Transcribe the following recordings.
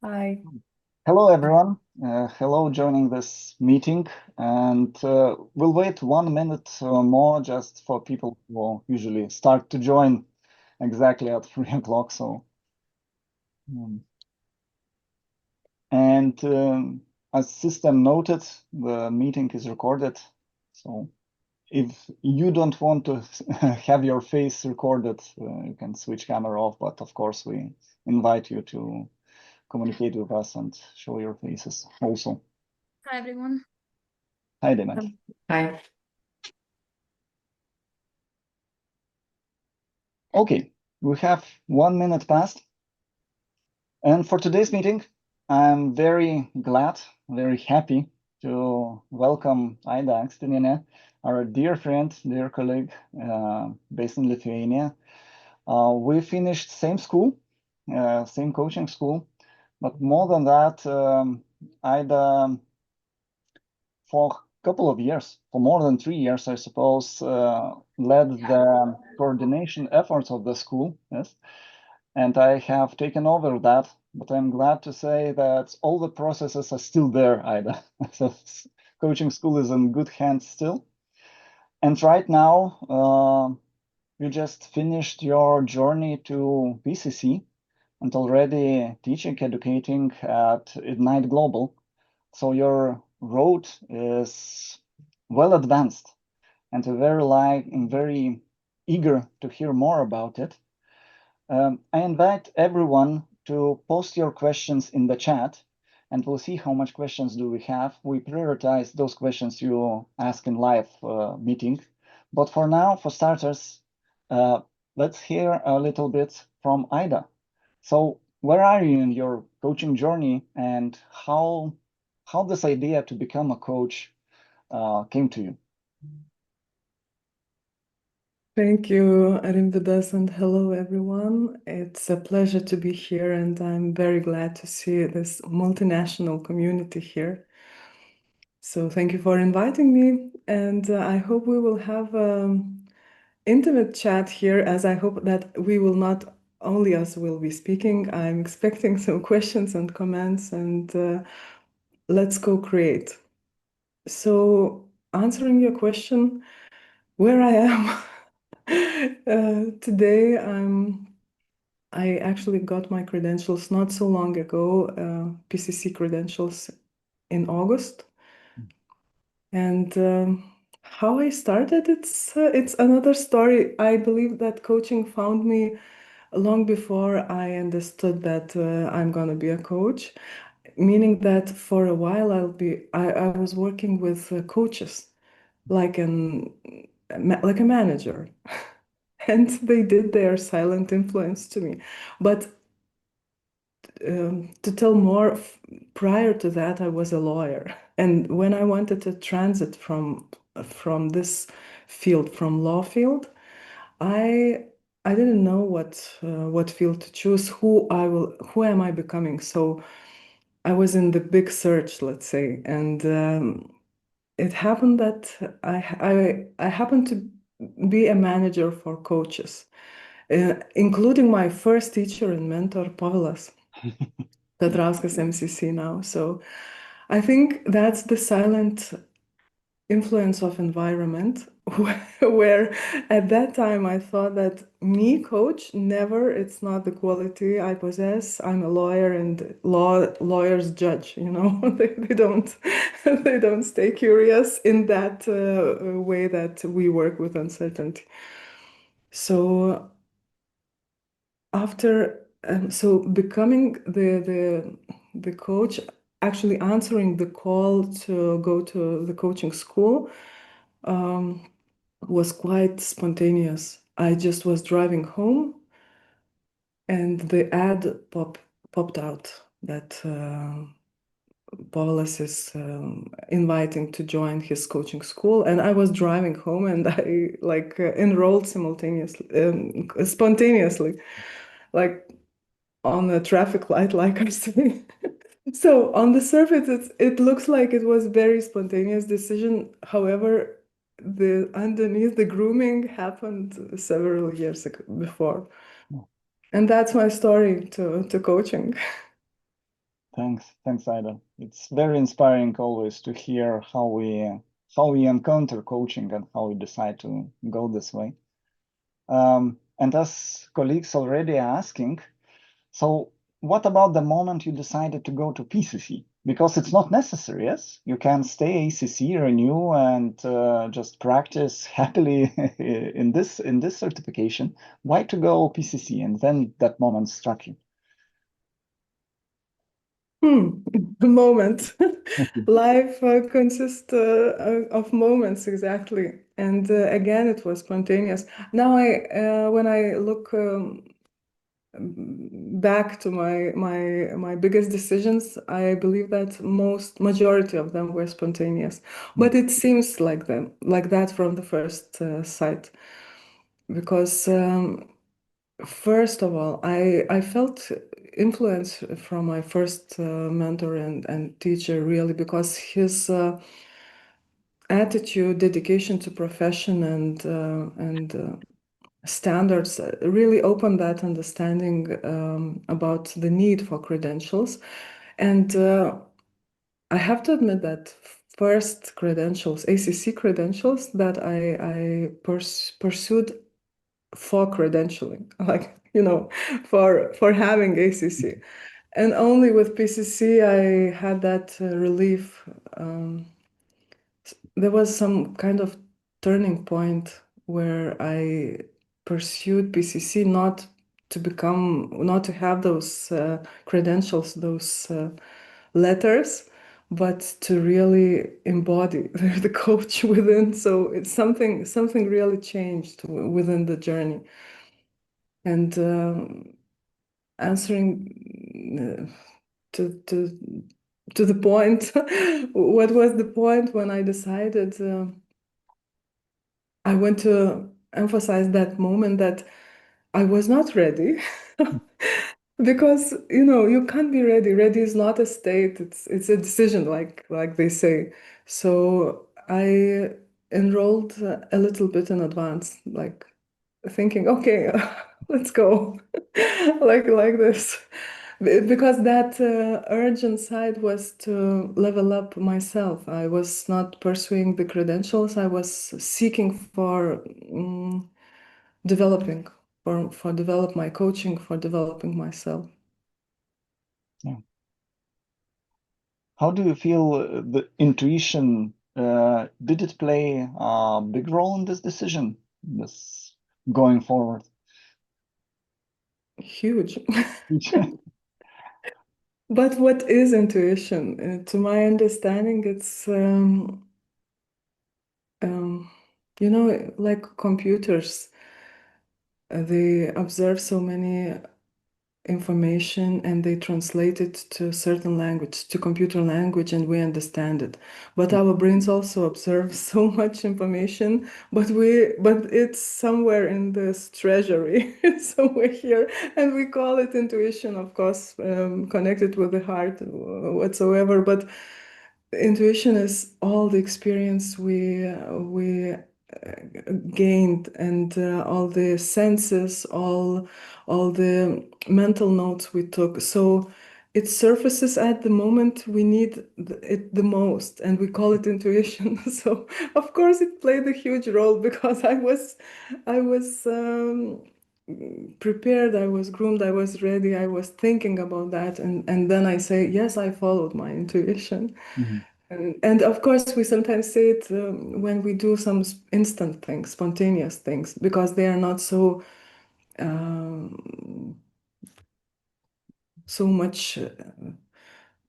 Hi. Hello, everyone. Hello, joining this meeting. And we'll wait 1 minute more just for people who usually start to join exactly at 3 o'clock. Um, and as system noted, the meeting is recorded. So if you don't want to have your face recorded, you can switch camera off. But of course, we invite you to communicate with us and show your faces also. Hi, everyone. Hi, Demet. Hi. Okay, we have 1 minute past. And for today's meeting, I'm very glad, very happy to welcome Aida Akstiniene, our dear friend, dear colleague, based in Lithuania. We finished same school, same coaching school, but more than that, Aida, for a couple of years, for more than 3 years, I suppose, led the coordination efforts of the school. Yes. And I have taken over that, but I'm glad to say that all the processes are still there, Ida. So coaching school is in good hands still. And right now, you just finished your journey to PCC and already teaching, educating at Ignite Global. So your road is well advanced, and I'm very eager to hear more about it. I invite everyone to post your questions in the chat, and we'll see how much questions do we have. We prioritize those questions you ask in live meeting. But for now, for starters, uh, let's hear a little bit from Ida. So where are you in your coaching journey, and how this idea to become a coach came to you? Thank you, Rimvydas, and hello, everyone. It's a pleasure to be here, and I'm very glad to see this multinational community here. So thank you for inviting me, and I hope we will have an intimate chat here, as I hope that we will not only us will be speaking. I'm expecting some questions and comments, and let's co-create. So answering your question, where I am today, I actually got my credentials not so long ago, PCC credentials in August. And how I started, it's another story. I believe that coaching found me long before I understood that I'm gonna be a coach, meaning that for a while I was working with coaches, like like a manager. And they did their silent influence to me. But to tell more, prior to that, I was a lawyer. And when I wanted to transit from this field, from law field, I I didn't know what field to choose, who am I becoming? So I was in the big search, let's say, and it happened that I happened to be a manager for coaches, including my first teacher and mentor, Pavelas Petrauskas, MCC now. So I think that's the silent influence of environment, where at that time I thought that me, coach, never, it's not the quality I possess. I'm a lawyer, and lawyers judge, they don't they don't stay curious in that way that we work with uncertainty. So after so becoming the coach, actually answering the call to go to the coaching school, um, was quite spontaneous. I just was driving home, and the ad popped out that Paulus is inviting to join his coaching school, and I was driving home, and I like enrolled spontaneously, like on a traffic light, like I say. So on the surface, it looks like it was very spontaneous decision. However, the underneath the grooming happened several years before, and that's my story to coaching. Thanks, Aida. It's very inspiring always to hear how we encounter coaching and how we decide to go this way. And as colleagues already asking, so what about the moment you decided to go to PCC? Because it's not necessary, yes? You can stay ACC, renew, and just practice happily in this certification. Why to go PCC? And then that moment struck you. Moment. Life consists of moments, exactly. And again, it was spontaneous. Now, when I look back to my biggest decisions, I believe that majority of them were spontaneous. But it seems like that from the first sight, because first of all, I felt influence from my first mentor and teacher, really, because his attitude, dedication to profession, and standards really opened that understanding about the need for credentials. And I have to admit that first credentials, ACC credentials, that I pursued for credentialing, like, for having ACC. And only with PCC I had that relief. There was some kind of turning point where I pursued PCC not to have those credentials, those letters, but to really embody the coach within. So it's something really changed within the journey. And answering to the point, what was the point when I decided? I want to emphasize that moment that I was not ready. Because you can't be ready. Ready is not a state, it's a decision, like they say. So I enrolled a little bit in advance, like thinking, okay, let's go, like this. Because that urgent side was to level up myself. I was not pursuing the credentials. I was seeking for developing, for develop my coaching, for developing myself. Yeah. How do you feel the intuition, did it play a big role in this decision, this going forward? Huge. But what is intuition? To my understanding, it's like computers. They observe so many information and they translate it to a certain language, to computer language, and we understand it. But our brains also observe so much information, but it's somewhere in this treasury, somewhere here, and we call it intuition, of course, connected with the heart whatsoever. But intuition is all the experience we gained, and all the senses, all the mental notes we took. So it surfaces at the moment we need it the most, and we call it intuition. So of course it played a huge role, because I was prepared, I was groomed, I was ready, I was thinking about that, and then I say, yes, I followed my intuition. Mm-hmm. And of course, we sometimes say it when we do some instant things, spontaneous things, because they are not so much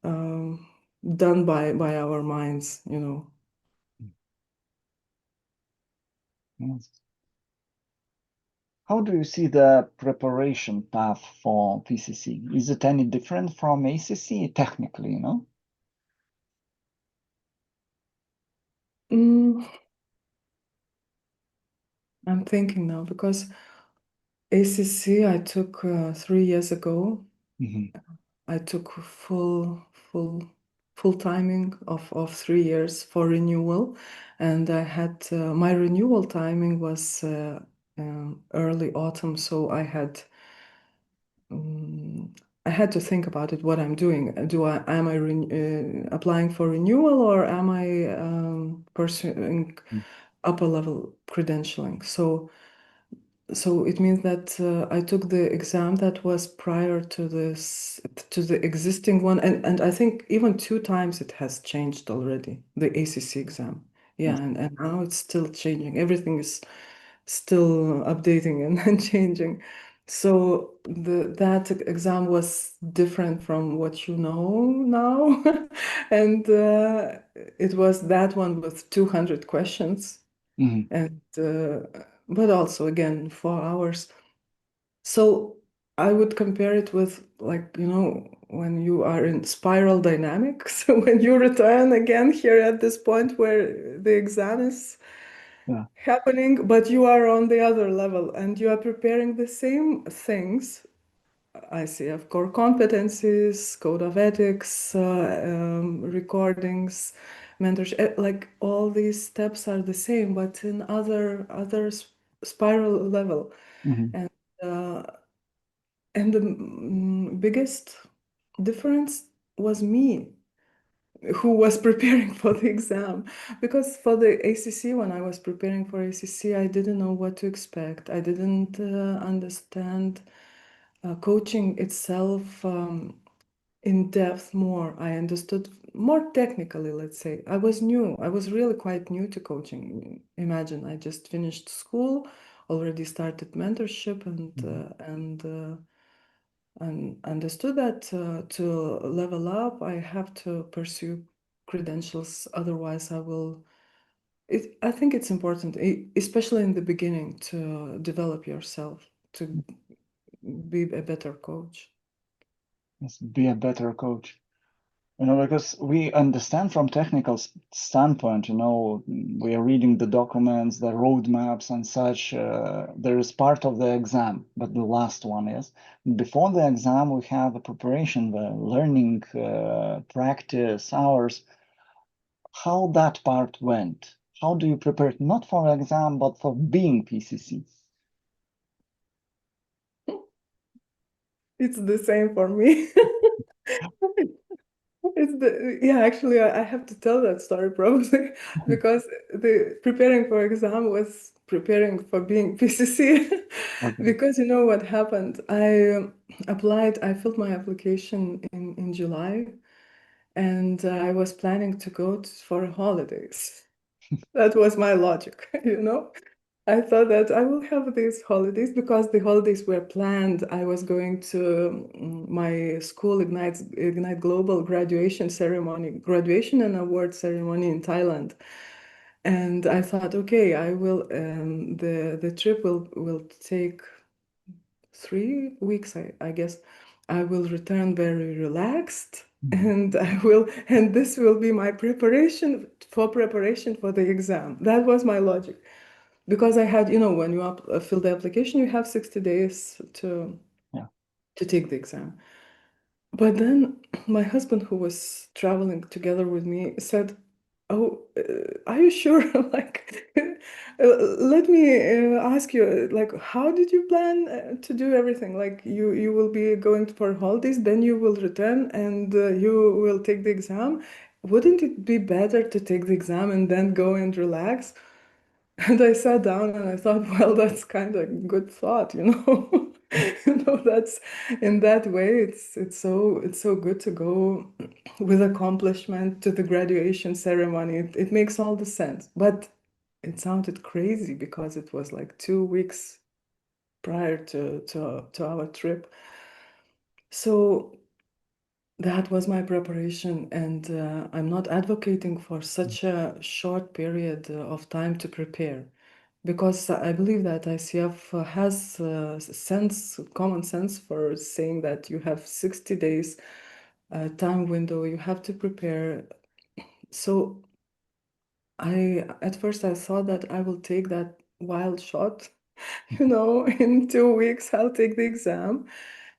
done by our minds, Yes. How do you see the preparation path for PCC? Is it any different from ACC technically, I'm thinking now, because ACC I took 3 years ago. Mm-hmm. I took full timing of 3 years for renewal, and I had my renewal timing was early autumn, so I had had to think about it, what I'm doing. Am I applying for renewal, or am I pursuing upper level credentialing? So it means that I took the exam that was prior to the existing one, and I think even 2 times it has changed already, the ACC exam. Yeah, and now it's still changing. Everything is still updating and changing. So that exam was different from what you know now, and it was that one with 200 questions, and but also again 4 hours. So I would compare it with, like, when you are in spiral dynamics, when you return again here at this point where the exam is happening, but you are on the other level and you are preparing the same things. ICF core competencies, code of ethics, recordings, mentorship, like all these steps are the same, but in other spiral level. And the biggest difference was me, who was preparing for the exam. Because for the ACC, when I was preparing for ACC, I didn't know what to expect. I didn't understand coaching itself in depth more. I understood more technically, let's say. I was new. I was really quite new to coaching. Imagine, I just finished school, already started mentorship, and understood that to level up, I have to pursue credentials. Otherwise, I think it's important, especially in the beginning, to develop yourself, to be a better coach. Yes, be a better coach. Because we understand from technical standpoint, we are reading the documents, the roadmaps and such. There is part of the exam, but the last one is. Before the exam, we have the preparation, the learning, practice, hours. How that part went? How do you prepare not for exam, but for being PCC? It's the same for me. Actually, I have to tell that story probably, because the preparing for exam was preparing for being PCC. Okay. Because you know what happened? I filled my application in July, and I was planning to go for holidays. That was my logic, I thought that I will have these holidays because the holidays were planned. I was going to my Skool Ignite Global graduation and award ceremony in Thailand. And I thought, okay, I will, the trip will take 3 weeks, I guess. I will return very relaxed, and this will be my preparation for the exam. That was my logic. Because I had, when you fill the application, you have 60 days to take the exam. But then my husband, who was traveling together with me, said, "Oh, are you sure? Like, let me ask you, like, how did you plan to do everything? Like, you will be going for holidays, then you will return and you will take the exam. Wouldn't it be better to take the exam and then go and relax?" And I sat down and I thought, well, that's kind of a good thought, that's in that way, it's so good to go with accomplishment to the graduation ceremony. It makes all the sense. But it sounded crazy because it was like 2 weeks prior to our trip. So that was my preparation, and I'm not advocating for such a short period of time to prepare, because I believe that ICF has common sense for saying that you have 60 days time window, you have to prepare. So at first I thought that I will take that wild shot, in 2 weeks I'll take the exam.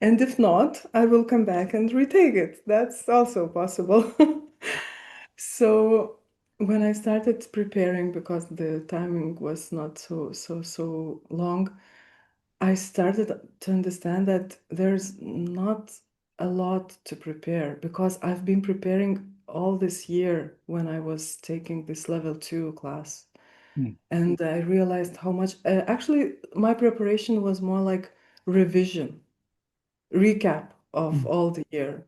And if not, I will come back and retake it. That's also possible. So when I started preparing, because the timing was not so long, I started to understand that there's not a lot to prepare because I've been preparing all this year when I was taking this level 2 class. And I realized how much, actually, my preparation was more like revision, recap of all the year.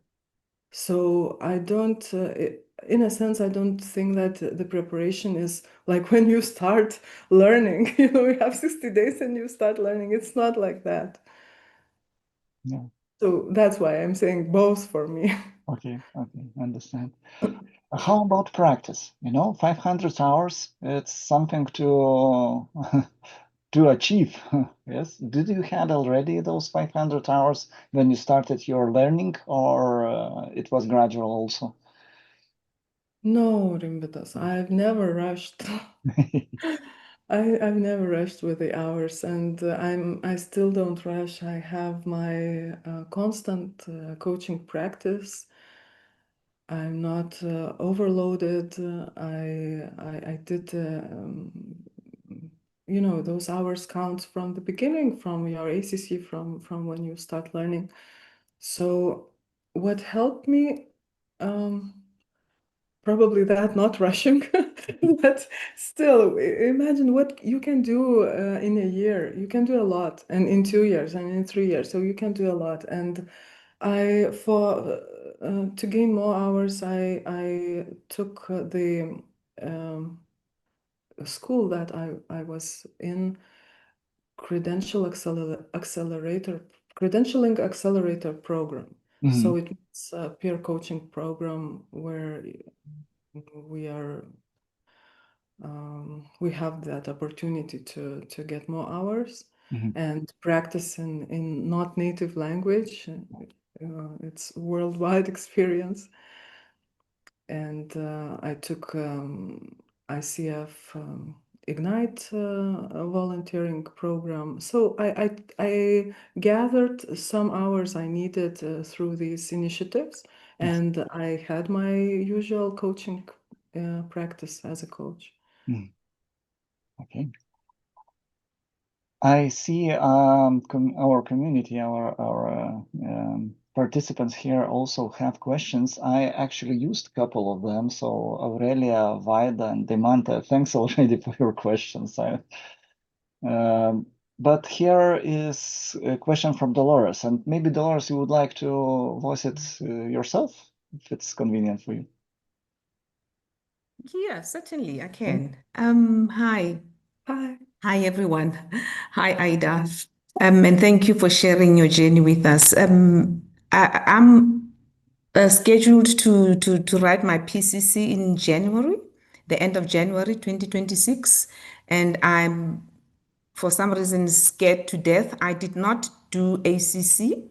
So I don't, in a sense, I don't think that the preparation is like when you start learning, you have 60 days and you start learning. It's not like that. Yeah. So that's why I'm saying both for me. Okay, understand. How about practice? 500 hours, it's something to to achieve. Yes. Did you had already those 500 hours when you started your learning, or it was gradual also? No, Rimvydas, I've never rushed. I've never rushed with the hours, and I still don't rush. I have my constant coaching practice. I'm not overloaded. I did those hours count from the beginning, from your ACC, from when you start learning. So what helped me, probably that, not rushing, but still, imagine what you can do in a year. You can do a lot, and in 2 years, and in 3 years. So you can do a lot. And to gain more hours, I took the school that I was in, credentialing accelerator program. So it's a peer coaching program where we have that opportunity to get more hours and practice in not native language. It's worldwide experience. And I took ICF Ignite a volunteering program. So I gathered some hours I needed through these initiatives, and I had my usual coaching practice as a coach. Okay. I see our community, our participants here also have questions. I actually used a couple of them. So Aurelia, Vaida, and Demanta, thanks already for your questions. But here is a question from Dolores, and maybe Dolores, you would like to voice it yourself, if it's convenient for you. Yeah, certainly I can. Hi. Hi. Hi, everyone. Hi, Aida. And thank you for sharing your journey with us. I'm scheduled to write my PCC in January, the end of January 2026, and I'm for some reason scared to death. I did not do ACC.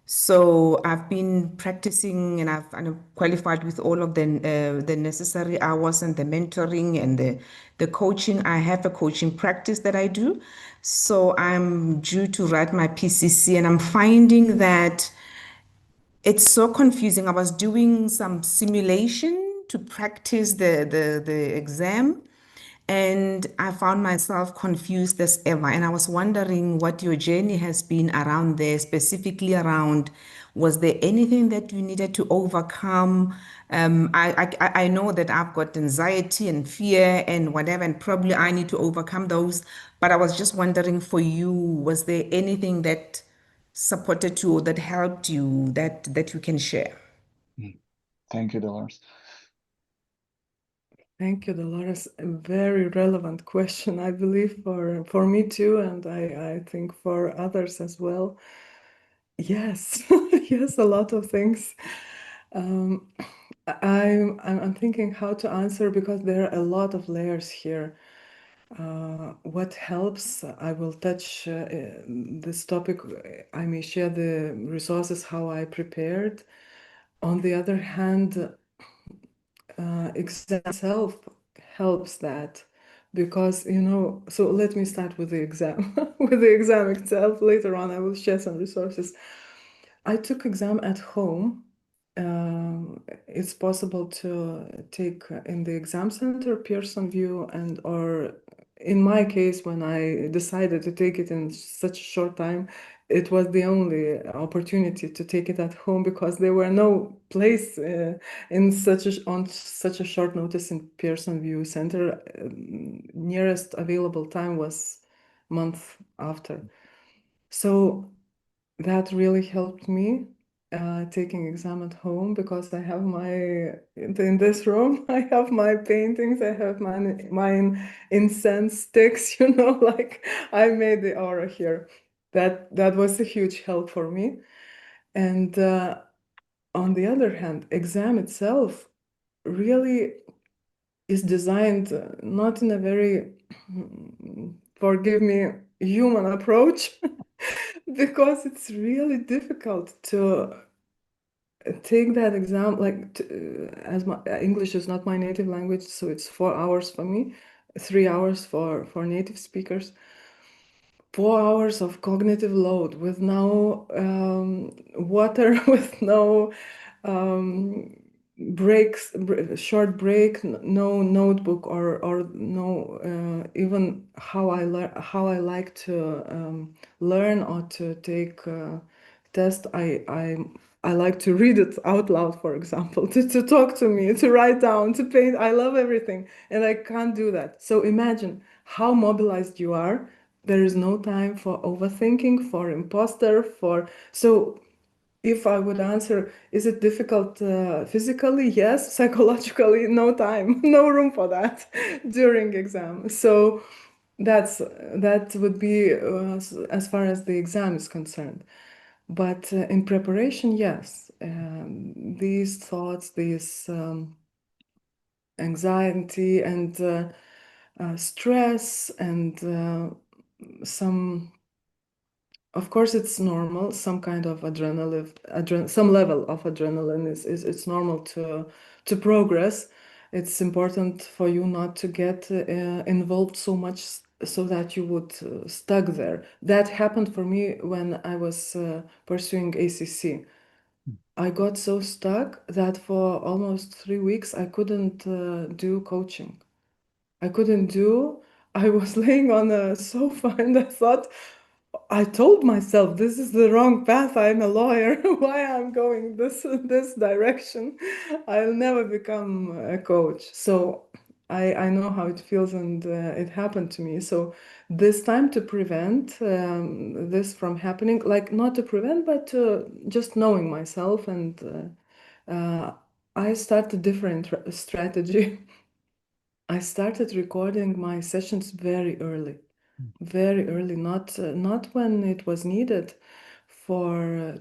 So I've been practicing and I've qualified with all of the necessary hours and the mentoring and the coaching. I have a coaching practice that I do. So I'm due to write my PCC and I'm finding that it's so confusing. I was doing some simulation to practice the exam. And I found myself confused as ever. And I was wondering what your journey has been around there, specifically around, was there anything that you needed to overcome? I know that I've got anxiety and fear and whatever, and probably I need to overcome those. But I was just wondering for you, was there anything that supported you or that helped you that you can share? Thank you, Dolores. Thank you, Dolores. A very relevant question, I believe, for me too, and I think for others as well. Yes, yes, a lot of things. I'm thinking how to answer because there are a lot of layers here. What helps? I will touch this topic. I may share the resources, how I prepared. On the other hand, exam itself helps that because, so let me start with the exam. With the exam itself, later on I will share some resources. I took exam at home. It's possible to take in the exam center, Pearson VUE, or in my case, when I decided to take it in such a short time, it was the only opportunity to take it at home because there were no place on such a short notice in Pearson View Center. Nearest available time was month after. So that really helped me taking exam at home because I have in this room, I have my paintings, I have my incense sticks, like I made the aura here. That was a huge help for me. And on the other hand, exam itself really is designed not in a very, forgive me, human approach, because it's really difficult to take that exam. Like, as my English is not my native language, so it's 4 hours for me, 3 hours for native speakers. 4 hours of cognitive load with no water, with no short break, no notebook or no even how I like to learn or to take test. I like to read it out loud, for example, to talk to me, to write down, to paint. I love everything, and I can't do that. So imagine how mobilized you are. There is no time for overthinking, for imposter, so if I would answer, is it difficult physically? Yes. Psychologically, no time, no room for that during exam. So that would be as far as the exam is concerned. But in preparation, yes, these thoughts, these anxiety and stress and of course, it's normal. Some kind of some level of adrenaline it's normal to progress. It's important for you not to get involved so much so that you would stuck there. That happened for me when I was pursuing ACC. I got so stuck that for almost 3 weeks I couldn't do coaching. I couldn't do. I was laying on a sofa and I thought, I told myself this is the wrong path. I'm a lawyer. Why I'm going this direction? I'll never become a coach. So I know how it feels, and it happened to me. So this time to prevent this from happening, like not to prevent, but to just knowing myself, and I started a different strategy. I started recording my sessions very early, not when it was needed to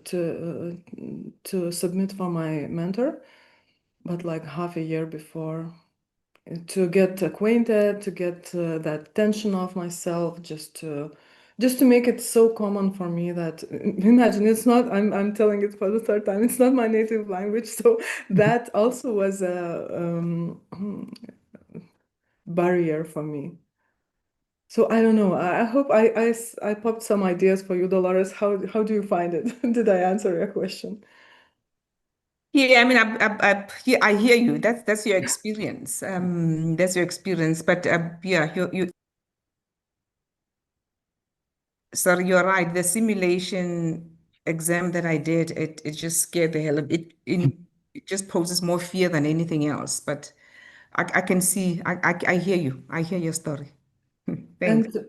submit for my mentor, but like half a year before, to get acquainted, to get that tension off myself, just to make it so common for me that imagine it's not. I'm telling it for the third time. It's not my native language, so that also was a barrier for me. So I don't know. I hope I popped some ideas for you, Dolores. How do you find it? Did I answer your question? Yeah, I mean, I hear you. That's your experience. That's your experience. But yeah, sorry, you're right. The simulation exam that I did, it just scared the hell of it. It just poses more fear than anything else. But I can see. I hear you. I hear your story. Thanks. And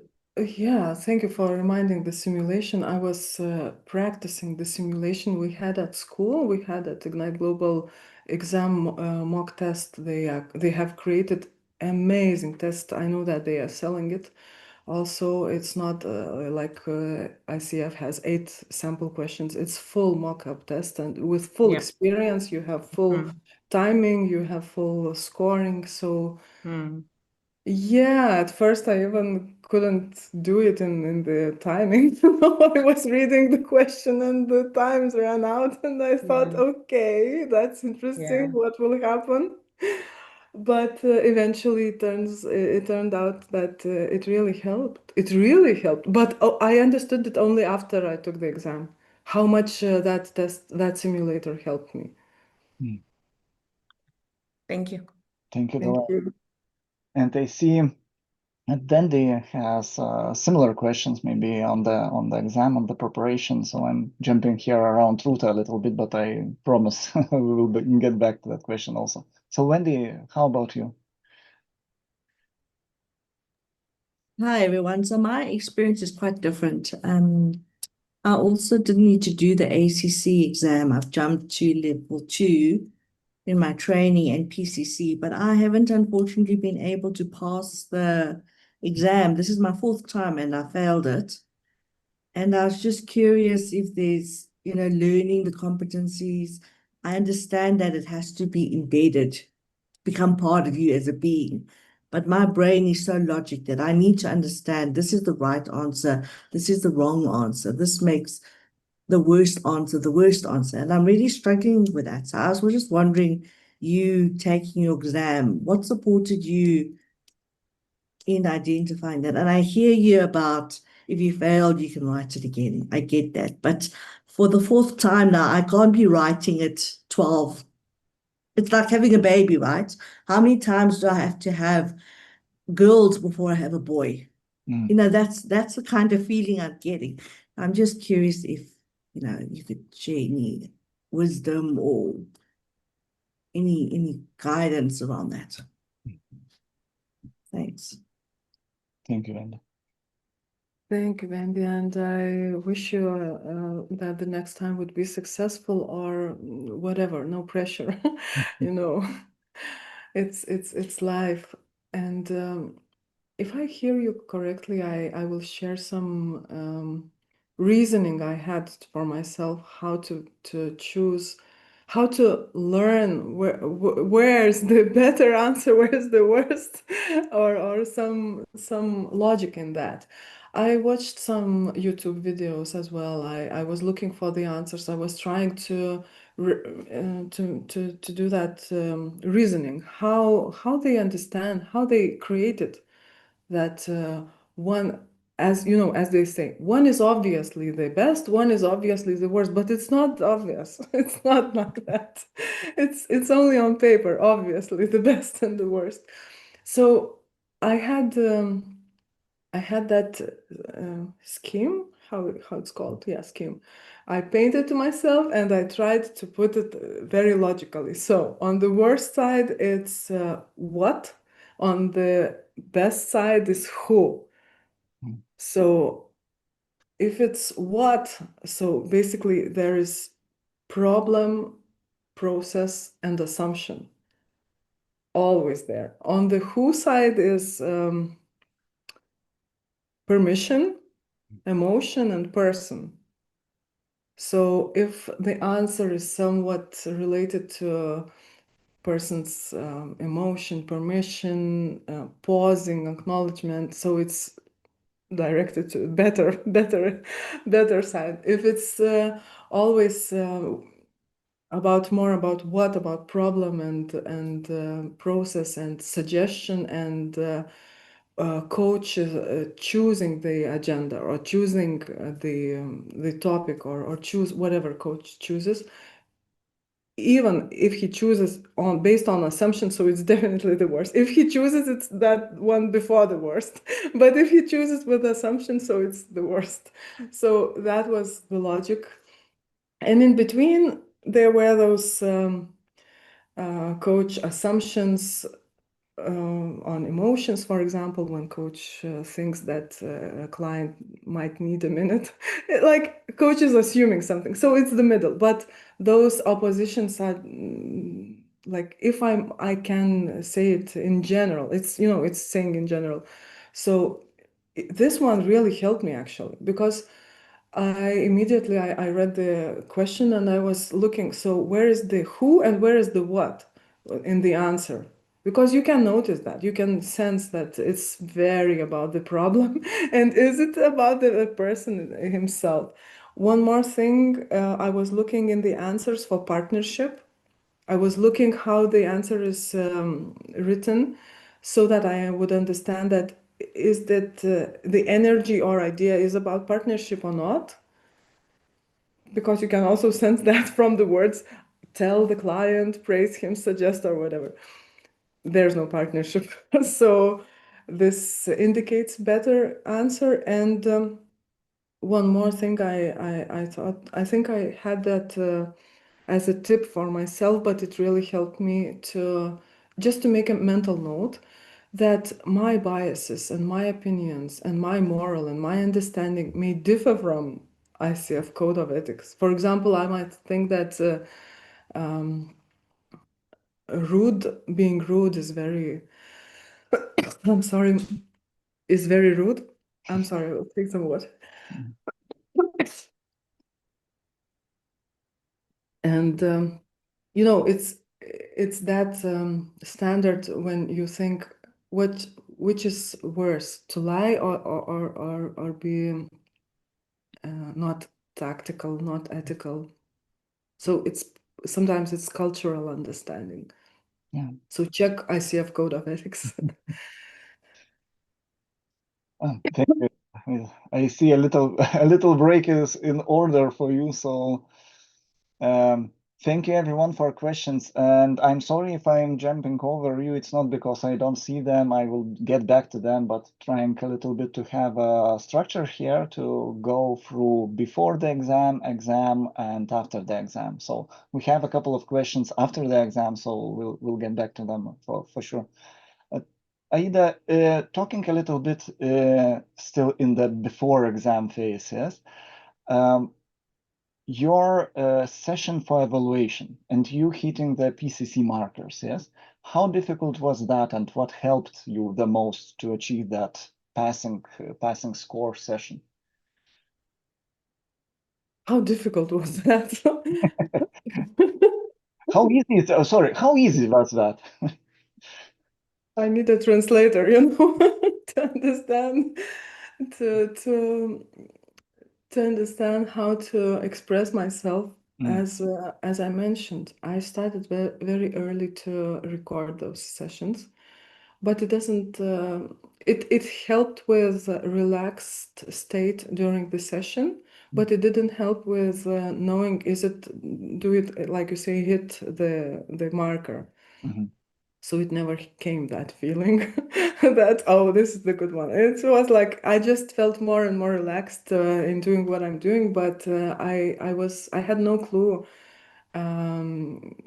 yeah, thank you for reminding the simulation. I was practicing the simulation we had at school. We had at Ignite Global exam mock test. They have created amazing test. I know that they are selling it. Also, it's not like ICF has 8 sample questions. It's full mock-up test, and with full Yeah. experience, you have full timing, you have full scoring. So yeah, at first I even couldn't do it in the timing. I was reading the question and the times ran out, and I thought, okay, that's interesting. What will happen? But eventually it turned out that it really helped. It really helped. But I understood it only after I took the exam, how much that simulator helped me. Thank you. Thank you, Thank Dolores. you. And I see And Wendy has similar questions, maybe on the exam, on the preparation. So I'm jumping here around Ruta a little bit, but I promise we will get back to that question also. So Wendy, how about you? Hi, everyone. So my experience is quite different. I also didn't need to do the ACC exam. I've jumped to level 2 in my training and PCC, but I haven't unfortunately been able to pass the exam. This is my 4th time and I failed it. And I was just curious if there's, learning the competencies. I understand that it has to be embedded, become part of you as a being. But my brain is so logic that I need to understand this is the right answer, this is the wrong answer, this makes the worst answer the worst answer. And I'm really struggling with that. So I was just wondering, you taking your exam, what supported you in identifying that? And I hear you about if you failed, you can write it again. I get that. But for the 4th time now, I can't be writing it 12. It's like having a baby, right? How many times do I have to have girls before I have a boy? That's the kind of feeling I'm getting. I'm just curious if, you could share any wisdom or any guidance around that. Thanks. Thank you, Wendy. Thank you, Wendy, and I wish you that the next time would be successful or whatever. No pressure, It's life, and if I hear you correctly, I will share some reasoning I had for myself how to choose, how to learn where's the better answer, where's the worst, or some logic in that. I watched some YouTube videos as well. I was looking for the answers. I was trying to do that reasoning, how they understand, how they created that one, as you know, as they say, one is obviously the best, one is obviously the worst, but it's not obvious. It's not like that. It's only on paper, obviously the best and the worst. So I had that scheme, how it's called, yeah, scheme. I painted to myself and I tried to put it very logically. So on the worst side, it's what. On the best side is who. So if it's what, so basically there is problem, process, and assumption. Always there. On the who side is permission, emotion, and person. So if the answer is somewhat related to a person's emotion, permission, pausing, acknowledgement, so it's directed to better side. If it's always more about what, about problem and process and suggestion and coach choosing the agenda or choosing the topic or choose whatever coach chooses, even if he chooses based on assumption, so it's definitely the worst. If he chooses, it's that one before the worst. But if he chooses with assumption, so it's the worst. So that was the logic. And in between, there were those coach assumptions on emotions, for example, when coach thinks that a client might need a minute, like coach is assuming something. So it's the middle, but those oppositions are like, if I can say it in general, it's, it's saying in general. So this one really helped me actually, because I read the question and I was looking, so where is the who and where is the what in the answer? Because you can notice that, you can sense that it's very about the problem and is it about the person himself? One more thing, I was looking in the answers for partnership. I was looking how the answer is written so that I would understand that is that the energy or idea is about partnership or not? Because you can also sense that from the words, tell the client, praise him, suggest, or whatever. There's no partnership. So this indicates better answer. And one more thing I think I had that as a tip for myself, but it really helped me to just to make a mental note that my biases and my opinions and my moral and my understanding may differ from ICF Code of Ethics. For example, I might think that being rude is very, I'm sorry, is very rude. I'm sorry, I'll take some water. And it's that standard when you think which is worse, to lie or be not tactical, not ethical. So sometimes it's cultural understanding. Yeah. So check ICF Code of Ethics. Thank you. I see a little break is in order for you. So thank you everyone for questions. And I'm sorry if I'm jumping over you. It's not because I don't see them. I will get back to them, but trying a little bit to have a structure here to go through before the exam, and after the exam. So we have a couple of questions after the exam, so we'll get back to them for sure. Aida, talking a little bit still in the before exam phase, yes? Your session for evaluation and you hitting the PCC markers, yes? How difficult was that, and what helped you the most to achieve that passing score session? How difficult was that? How easy was that? I need a translator, to understand to understand how to express myself. As I mentioned, I started very early to record those sessions, but it doesn't. It helped with a relaxed state during the session, but it didn't help with knowing do it like you say, hit the marker. So it never came, that feeling that, oh, this is the good one. It was like I just felt more and more relaxed in doing what I'm doing, but I had no clue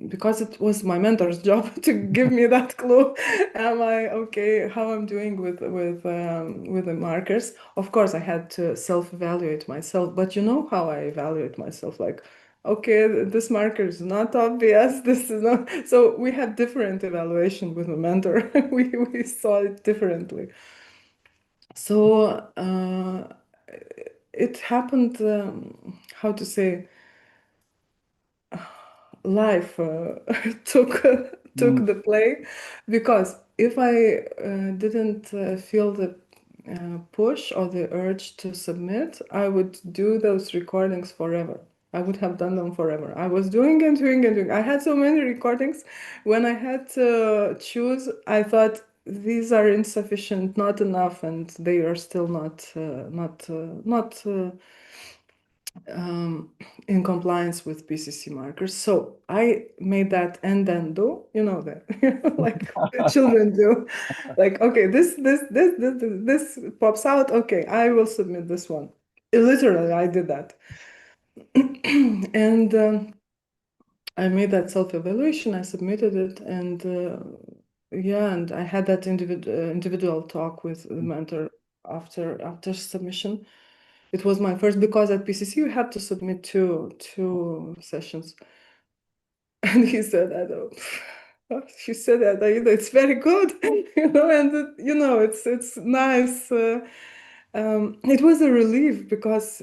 because it was my mentor's job to give me that clue. Am I okay? How I'm doing with the markers? Of course, I had to self-evaluate myself, but you know how I evaluate myself, like, okay, this marker is not obvious. This is not. So we had different evaluation with the mentor. we saw it differently. So it happened. How to say? Life took the play, because if I didn't feel the push or the urge to submit, I would do those recordings forever. I would have done them forever. I was doing and doing and doing. I had so many recordings. When I had to choose, I thought these are insufficient, not enough, and they are still not in compliance with PCC markers. So I made that and then do, that, like children do. Like, okay, this pops out. Okay, I will submit this one. Literally, I did that. And I made that self-evaluation. I submitted it, and and I had that individual talk with the mentor after submission. It was my first, because at PCC you have to submit two sessions. And he said that, she said that, it's very good, and it's nice. It was a relief, because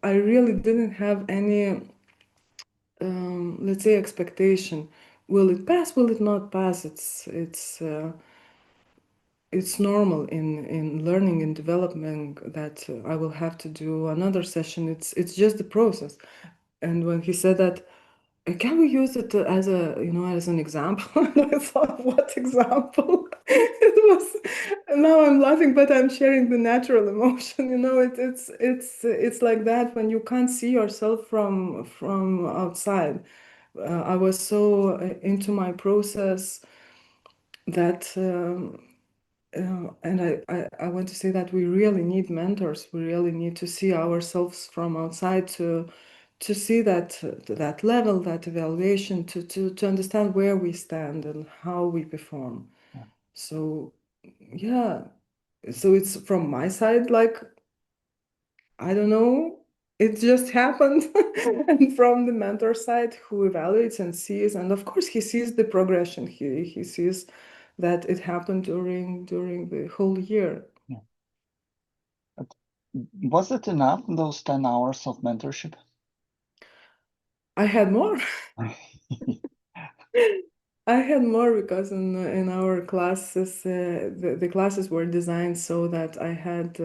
I really didn't have any, let's say, expectation. Will it pass? Will it not pass? It's normal in learning and development that I will have to do another session. It's just the process. And when he said that, can we use it as an example? And I thought, what example? It was. Now I'm laughing, but I'm sharing the natural emotion. It's like that when you can't see yourself from outside. I was so into my process that and I want to say that we really need mentors. We really need to see ourselves from outside to see that level, that evaluation, to understand where we stand and how we perform. Yeah. So yeah, so it's from my side, like, I don't know, it just happened. And from the mentor side, who evaluates and sees, and of course he sees the progression. He sees that it happened during the whole year. Yeah. But was it enough, those 10 hours of mentorship? I had more. I had more because in our classes, the classes were designed so that I had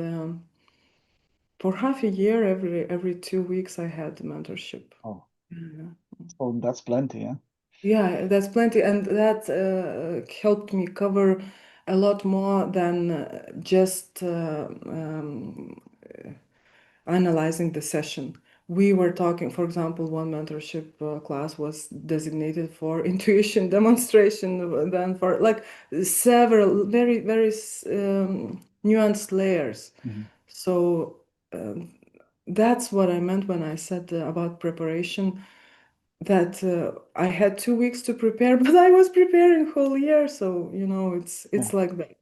for half a year, every 2 weeks, I had mentorship. Oh, Yeah. so that's plenty, yeah? Yeah, that's plenty, and that helped me cover a lot more than just analyzing the session. We were talking, for example, one mentorship class was designated for intuition demonstration, then for like several very, very nuanced layers. Mm-hmm. So that's what I meant when I said about preparation, that I had 2 weeks to prepare, but I was preparing whole year. So, it's like that.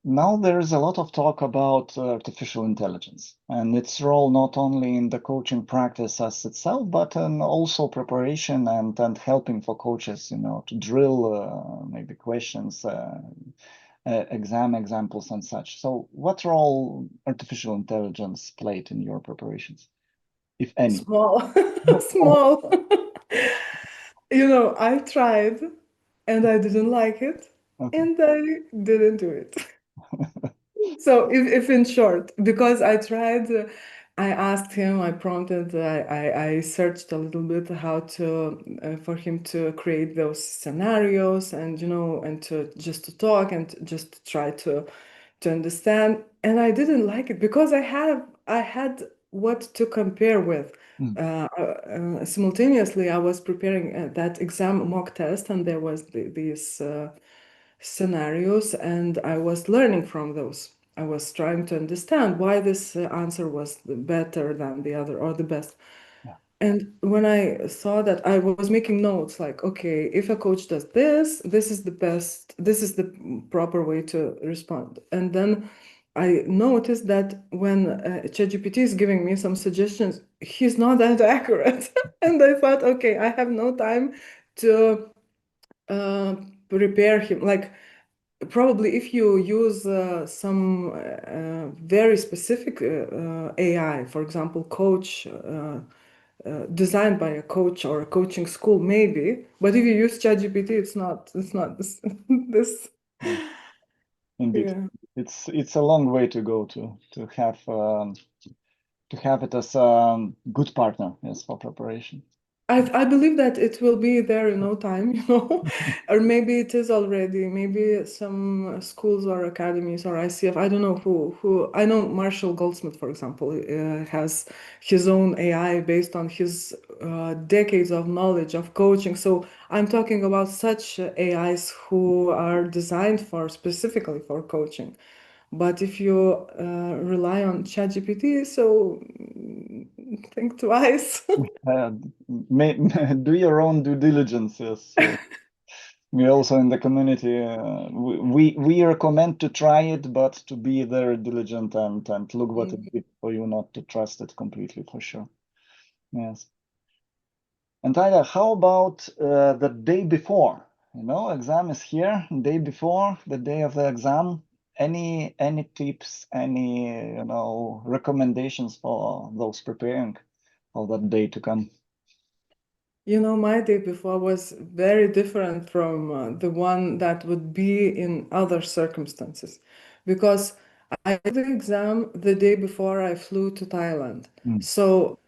Now there is a lot of talk about artificial intelligence and its role not only in the coaching practice as itself, but in also preparation and helping for coaches, to drill maybe questions, exam examples and such. So what role artificial intelligence played in your preparations, if any? Small, small. I tried and I didn't like it, Okay. and I didn't do it. So if in short, because I tried, I asked him, I prompted, I searched a little bit how to for him to create those scenarios, and and to just to talk and just to try to understand, and I didn't like it because I had what to compare with. Simultaneously, I was preparing that exam mock test, and there was these scenarios, and I was learning from those. I was trying to understand why this answer was better than the other or the best. Yeah. And when I saw that, I was making notes like, okay, if a coach does this, this is the best, this is the proper way to respond. And then I noticed that when ChatGPT is giving me some suggestions, he's not that accurate. And I thought, okay, I have no time to prepare him. Like, probably if you use some very specific AI, for example, coach, designed by a coach or a coaching school, maybe. But if you use ChatGPT, it's not this. this. Yeah. Indeed. Yeah. It's a long way to go to have it as a good partner, yes, for preparation. I believe that it will be there in no time, or maybe it is already. Maybe some schools or academies or ICF. I don't know who. I know Marshall Goldsmith, for example, has his own AI based on his decades of knowledge of coaching. So I'm talking about such AIs who are designed for specifically for coaching. But if you rely on ChatGPT, so think twice. Do your own due diligence, yes. So we also in the community, we recommend to try it, but to be very diligent and look what it did for you, not to trust it completely, for sure. Yes. And Ida, how about the day before? Exam is here, day before, the day of the exam. Any tips, any recommendations for those preparing for that day to come? My day before was very different from the one that would be in other circumstances, because I took the exam the day before I flew to Thailand. So,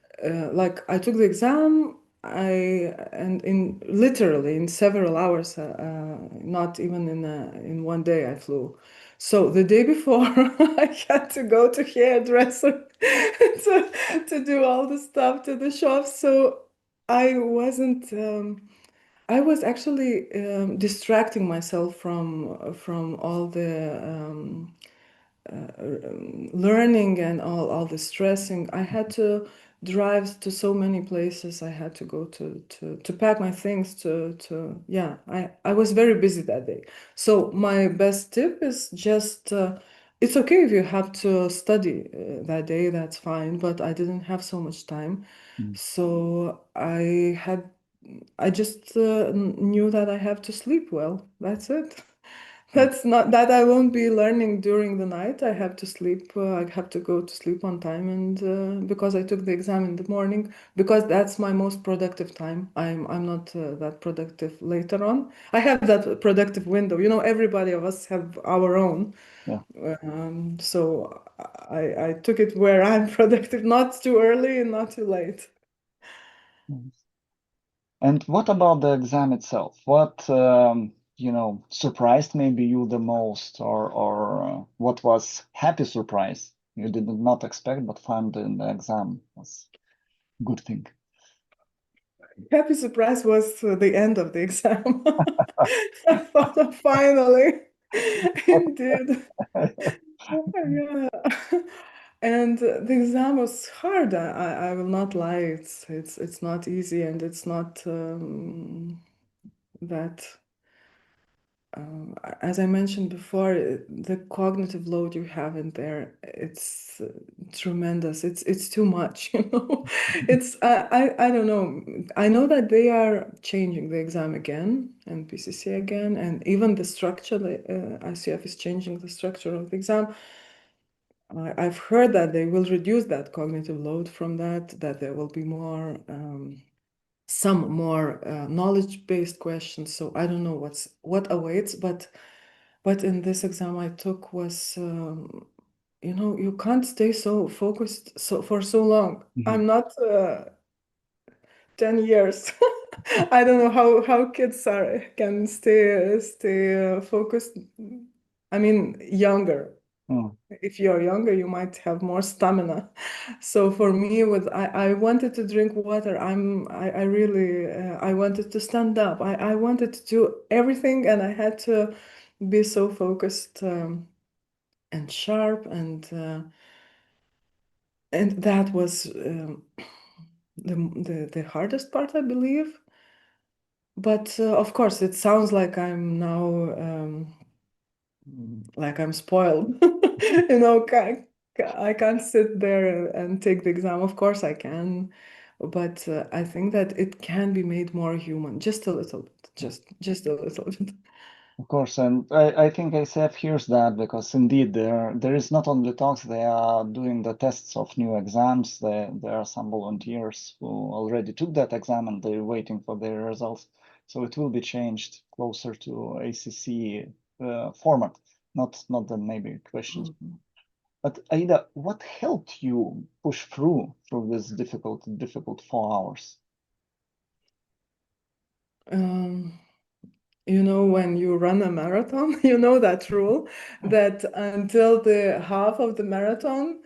like, I took the exam, and literally in several hours, not even in one day, I flew. So the day before, I had to go to hairdresser to do all the stuff to the shop. So I wasn't I was actually distracting myself from all the learning and all the stressing. I had to drive to so many places. I had to go to pack my things yeah, I was very busy that day. So my best tip is just it's okay if you have to study that day, that's fine, but I didn't have so much time. So I just knew that I have to sleep well. That's it. That's not that I won't be learning during the night. I have to sleep. I have to go to sleep on time, and because I took the exam in the morning, because that's my most productive time. I'm not that productive later on. I have that productive window. You know, everybody of us have our own. Yeah. So I took it where I'm productive, not too early and not too late. And what about the exam itself? What surprised maybe you the most, or what was happy surprise you did not expect but found in the exam was a good thing? Happy surprise was the end of the exam. I thought finally, indeed. Yeah. And the exam was hard. I will not lie. It's not easy, and it's not that. As I mentioned before, the cognitive load you have in there, it's tremendous. It's too much, you know. It's I don't know. I know that they are changing the exam again and PCC again, and even the structure. The ICF is changing the structure of the exam. I've heard that they will reduce that cognitive load from that there will be more, some more knowledge-based questions. So I don't know what awaits, but in this exam I took was, you know, you can't stay so focused for so long. I'm not 10 years. I don't know how kids can stay focused. I mean, younger. If you're younger, you might have more stamina. So for me, I wanted to drink water. I really I wanted to stand up. I wanted to do everything, and I had to be so focused and sharp, and that was the hardest part, I believe. But of course, it sounds like I'm now like I'm spoiled. You know, I can't sit there and take the exam. Of course I can, but I think that it can be made more human, just a little bit, just a little bit. Of course, and I think ACF hears that, because indeed there is not only talks, they are doing the tests of new exams. There are some volunteers who already took that exam and they're waiting for their results. So it will be changed closer to ACC format, not the maybe questions. But Aida, what helped you push through this difficult 4 hours? You know, when you run a marathon, you know that rule that until the half of the marathon,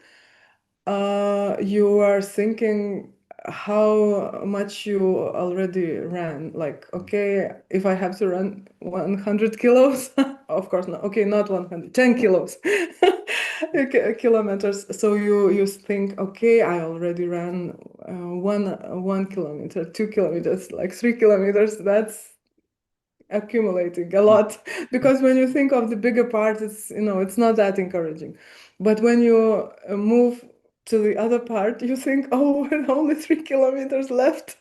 you are thinking how much you already ran. Like, okay, if I have to run 100 kilos, of course not. Okay, not 100, 10 kilos, kilometers. So you think, okay, I already ran 1 kilometer, 2 kilometers, like 3 kilometers. That's accumulating a lot, because when you think of the bigger part, it's, you know, it's not that encouraging. But when you move to the other part, you think, oh, only 3 kilometers left.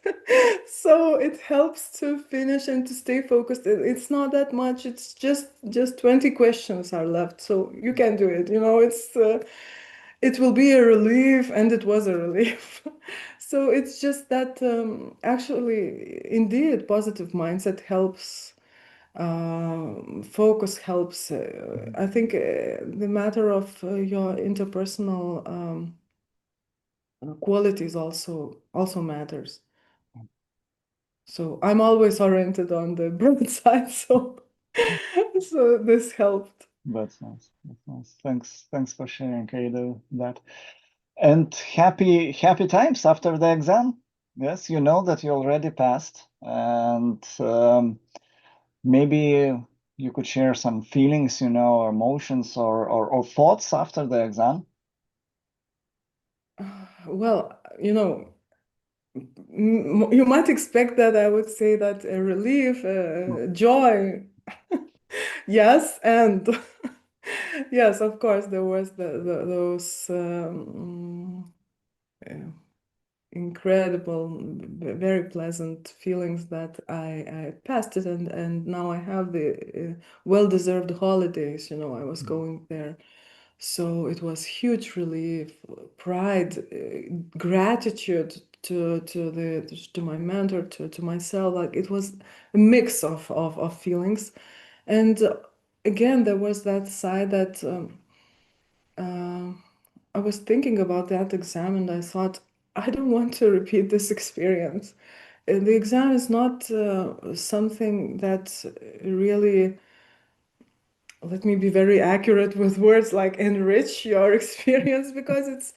So it helps to finish and to stay focused. It's not that much. It's just 20 questions are left, so you can do it. You know, it will be a relief, and it was a relief. So it's just that actually, indeed, positive mindset helps. Focus helps. I think the matter of your interpersonal qualities also matters. So I'm always oriented on the bright side, so this helped. That's nice. That's nice. Thanks for sharing, Aida, that. And happy times after the exam. Yes, you know that you already passed, and maybe you could share some feelings, or emotions or thoughts after the exam. Well, you might expect that I would say that a relief, joy. Yes, and yes, of course, there was those incredible, very pleasant feelings that I passed it, and now I have the well-deserved holidays. I was going there. So it was huge relief, pride, gratitude to my mentor, to myself. Like it was a mix of feelings. And again, there was that side that I was thinking about that exam and I thought, I don't want to repeat this experience. And the exam is not something that really, let me be very accurate with words, like enrich your experience, because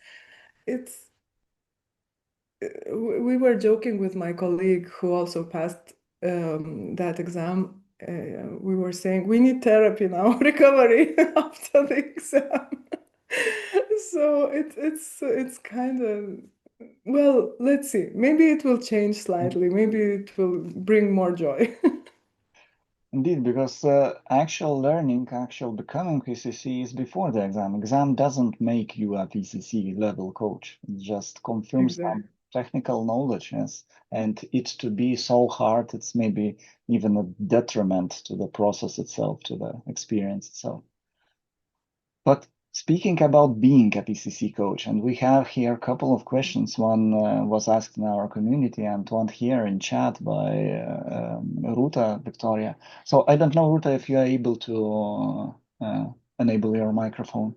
it's we were joking with my colleague who also passed that exam. We were saying we need therapy now, recovery after the exam. So it's kind of, well, let's see. Maybe it will change slightly. Maybe it will bring more joy. Indeed, because actual learning, actual becoming PCC is before the exam. Exam doesn't make you a PCC level coach. It just confirms Exactly. some technical knowledge, yes. And it to be so hard, it's maybe even a detriment to the process itself, to the experience itself. But speaking about being a PCC coach, and we have here a couple of questions. One was asked in our community and one here in chat by Ruta Victoria. So I don't know, Ruta, if you are able to enable your microphone.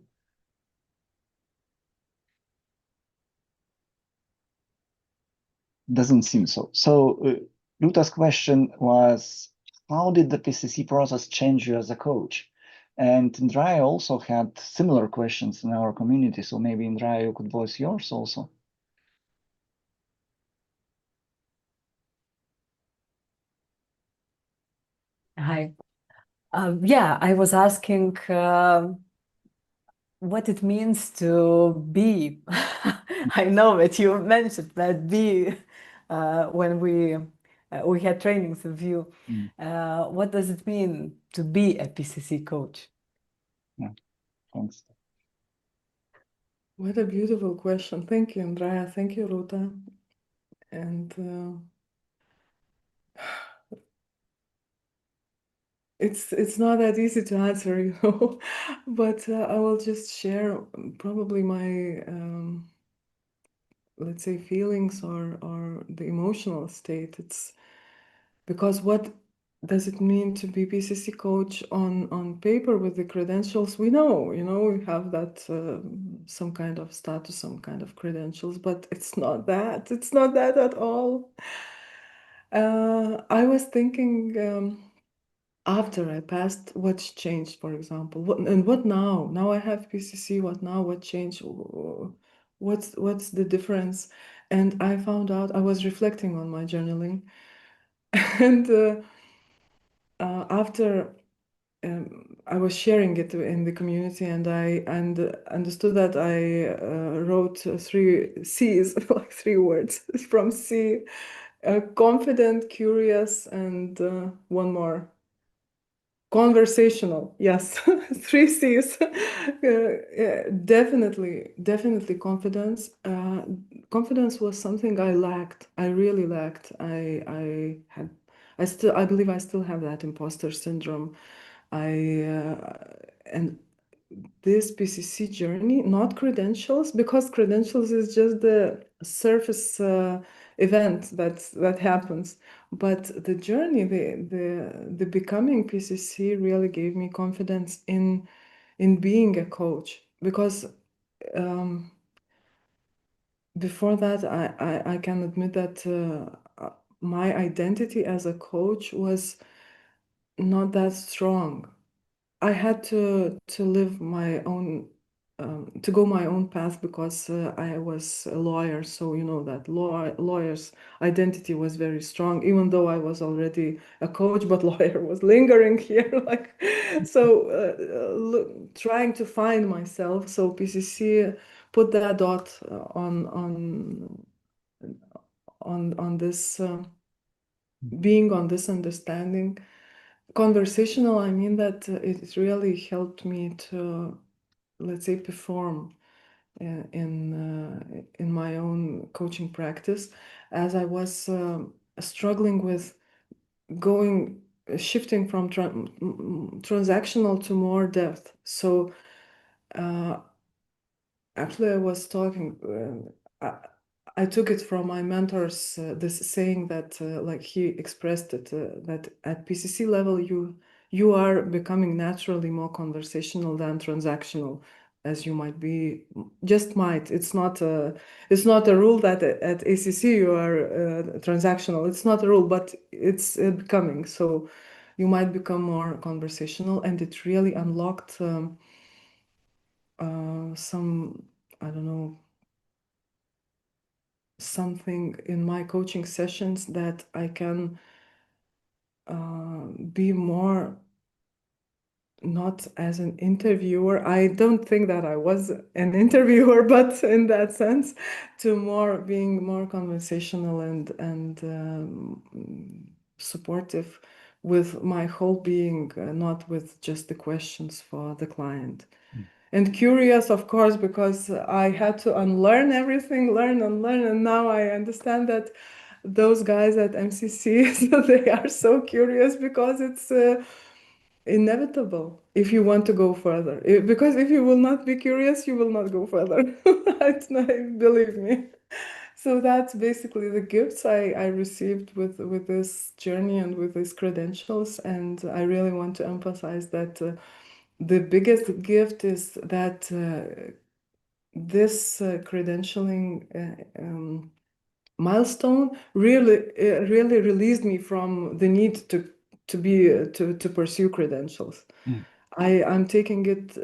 Doesn't seem so. So Ruta's question was, how did the PCC process change you as a coach? And Indraya also had similar questions in our community. So maybe Indraya, you could voice yours also. Hi. Yeah, I was asking what it means to be. I know that you mentioned that be when we had trainings with you. What does it mean to be a PCC coach? Yeah, thanks. What a beautiful question. Thank you, Andrea. Thank you, Ruta. And it's not that easy to answer, but I will just share probably my let's say feelings or the emotional state. It's because what does it mean to be PCC coach on paper with the credentials? We know, we have that some kind of status, some kind of credentials, but it's not that. It's not that at all. I was thinking after I passed, what's changed, for example, what now? Now I have PCC. What now? What changed? What's the difference? And I found out, I was reflecting on my journaling, and after I was sharing it in the community, and I understood that I wrote 3 C's, like 3 words from C: confident, curious, and one more. Conversational, yes. 3 C's. Yeah, definitely confidence. Confidence was something I lacked. I really lacked. I believe I still have that imposter syndrome. And this PCC journey, not credentials, because credentials is just the surface event that happens. But the journey, the becoming PCC really gave me confidence in being a coach, because before that, I can admit that my identity as a coach was not that strong. I had to live my own to go my own path because I was a lawyer, so you know that lawyer's identity was very strong, even though I was already a coach, but lawyer was lingering here, like so trying to find myself. So PCC put that dot on this being on this understanding. Conversational, I mean that it really helped me to, let's say, perform in my own coaching practice, as I was struggling with shifting from transactional to more depth. So actually, I was talking. I took it from my mentors. This saying that, like he expressed it, that at PCC level you are becoming naturally more conversational than transactional, as you might be. Just might. It's not a rule that at ACC you are transactional. It's not a rule, but it's becoming. So you might become more conversational, and it really unlocked some, I don't know, something in my coaching sessions that I can be more not as an interviewer. I don't think that I was an interviewer, but in that sense, to being more conversational and supportive with my whole being, not with just the questions for the client. And curious, of course, because I had to unlearn everything, learn and learn, and now I understand that those guys at MCC, so they are so curious because it's inevitable if you want to go further. Because if you will not be curious, you will not go further. Believe me. So that's basically the gifts I received with this journey and with these credentials, and I really want to emphasize that. The biggest gift is that this credentialing milestone really released me from the need to pursue credentials. I'm taking it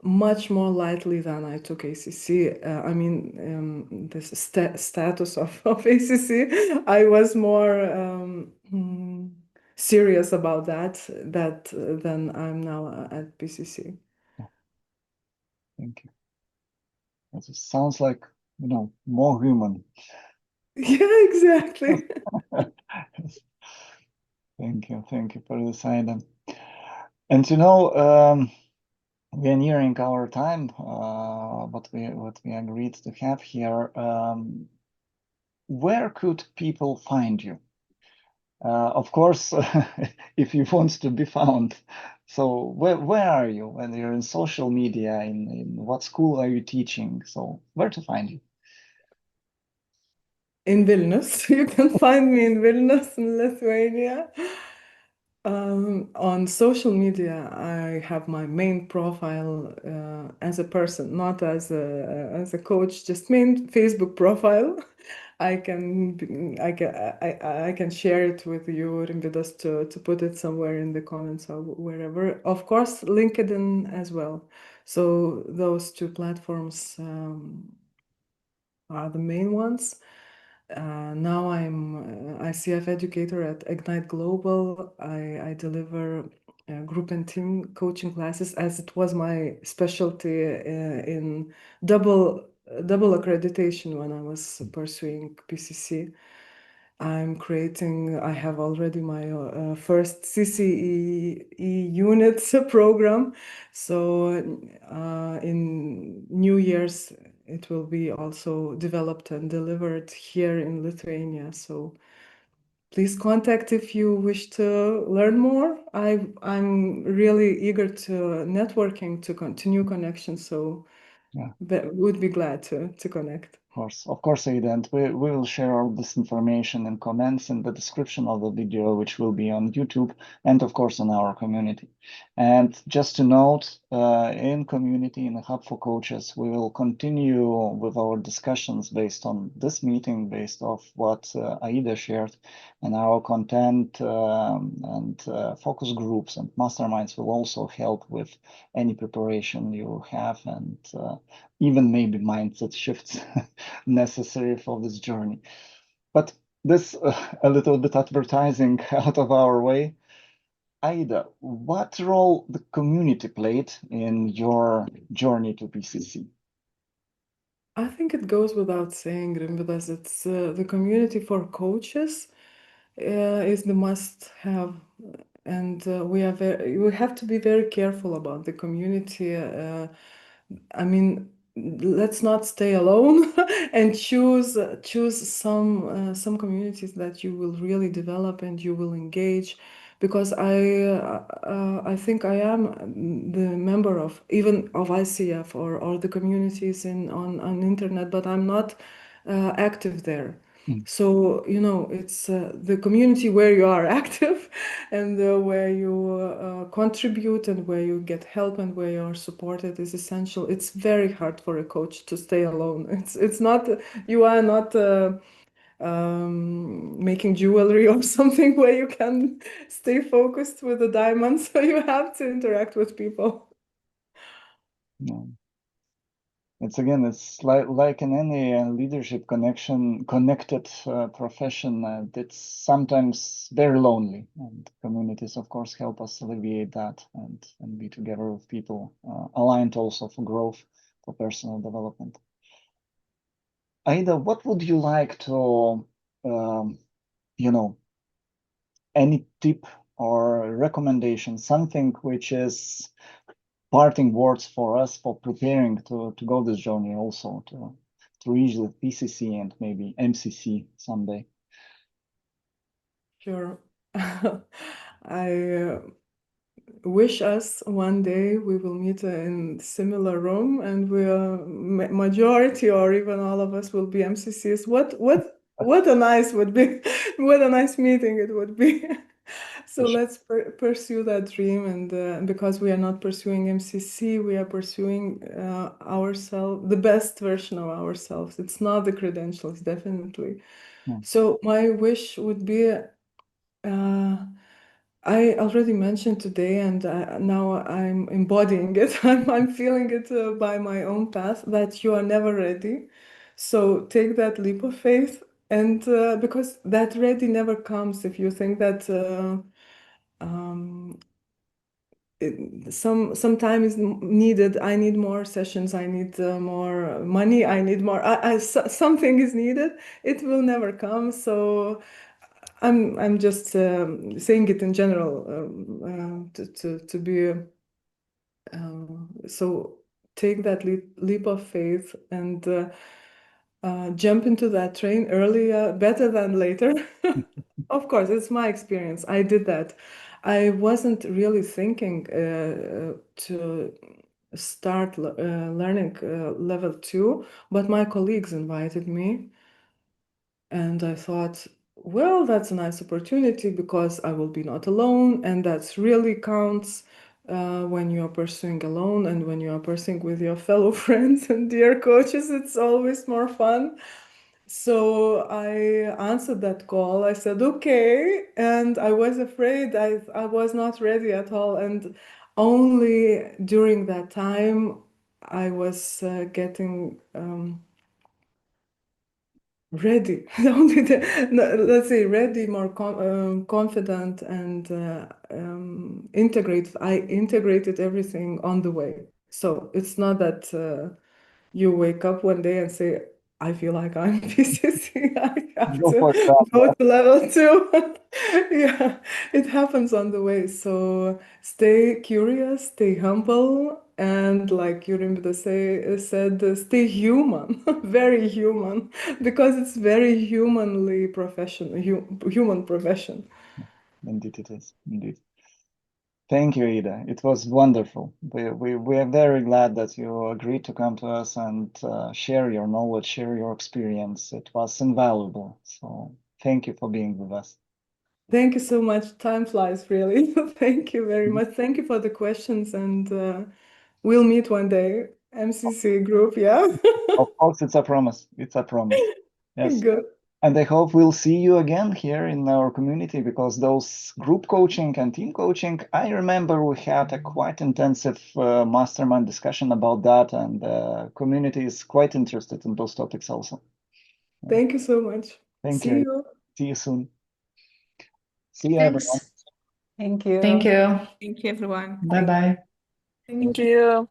much more lightly than I took ACC. I mean, this status of ACC, I was more serious about that than I'm now at PCC. Thank you. It sounds like, more human. Yeah, exactly. Thank you for this, Aida. And we are nearing our time, what we agreed to have here. Where could people find you? Of course, if you want to be found. So where are you? When you're in social media, in what school are you teaching? So where to find you? In Vilnius. You can find me in Vilnius, in Lithuania. On social media, I have my main profile as a person, not as a coach, just main Facebook profile. I can share it with you, Rimvydas, to put it somewhere in the comments or wherever. Of course, LinkedIn as well. So those two platforms are the main ones. Now I'm ICF educator at Ignite Global. I deliver group and team coaching classes, as it was my specialty in double accreditation when I was pursuing PCC. I have already my first CCE units program. So in New Year's, it will be also developed and delivered here in Lithuania. So please contact if you wish to learn more. I'm really eager to networking, to continue connection. So would be glad to connect. Of course, Aida, and we will share all this information and comments in the description of the video, which will be on YouTube and of course on our community. And just to note, in community, in the Hub for Coaches, we will continue with our discussions based on this meeting, based off what Aida shared, and our content and focus groups and masterminds will also help with any preparation you have and even maybe mindset shifts necessary for this journey. But this a little bit advertising out of our way. Aida, what role the community played in your journey to PCC? I think it goes without saying, Rimvydas, it's the community for coaches is the must-have, and we have to be very careful about the community. I mean, let's not stay alone and choose some communities that you will really develop and you will engage, because I think I am the member of even of ICF or the communities on internet, but I'm not active there. So, you know, it's the community where you are active and where you contribute and where you get help and where you are supported is essential. It's very hard for a coach to stay alone. It's not, you are not making jewelry or something where you can stay focused with the diamonds. So you have to interact with people. Yeah. It's like in any leadership connected profession, it's sometimes very lonely, and communities, of course, help us alleviate that and be together with people aligned also for growth, for personal development. Aida, what would you like to, any tip or recommendation, something which is parting words for us for preparing to go this journey also to reach the PCC and maybe MCC someday? Sure. I wish us one day we will meet in similar room and majority or even all of us will be MCCs. What a nice would be, what a nice meeting it would be. So let's pursue that dream, and because we are not pursuing MCC, we are pursuing ourselves, the best version of ourselves. It's not the credentials, definitely. So my wish would be, I already mentioned today, and now I'm embodying it. I'm feeling it by my own path, that you are never ready. So take that leap of faith, and because that ready never comes if you think that some time is needed. I need more sessions. I need more money. I need more. Something is needed. It will never come. So I'm just saying it in general to be so take that leap of faith and jump into that train earlier, better than later. Of course, it's my experience. I did that. I wasn't really thinking to start learning level 2, but my colleagues invited me. And I thought, well, that's a nice opportunity because I will be not alone. And that's really counts when you're pursuing alone, and when you are pursuing with your fellow friends and dear coaches, it's always more fun. So I answered that call. I said, okay. And I was afraid. I was not ready at all. And only during that time, I was getting ready. Only let's say ready, more confident and integrated. I integrated everything on the way. So it's not that you wake up one day and say, I feel like I'm PCC. I have Go to for that. go to level 2. Yeah, it happens on the way. So stay curious, stay humble, and like Rimvydas said, stay human, very human, because it's very humanly profession, human profession. Indeed it is, indeed. Thank you, Ida. It was wonderful. We are very glad that you agreed to come to us and share your knowledge, share your experience. It was invaluable. So thank you for being with us. Thank you so much. Time flies, really. Thank you very much. Thank you for the questions, and we'll meet one day. MCC group, yeah? Of course, it's a promise. It's a promise. Yes. Good. And I hope we'll see you again here in our community, because those group coaching and team coaching, I remember we had a quite intensive mastermind discussion about that, and the community is quite interested in those topics also. Thank you so much. Thank See you. you. See you soon. See you, everyone. Thank you. Thank you. Thank you, everyone. Bye-bye. Thank you.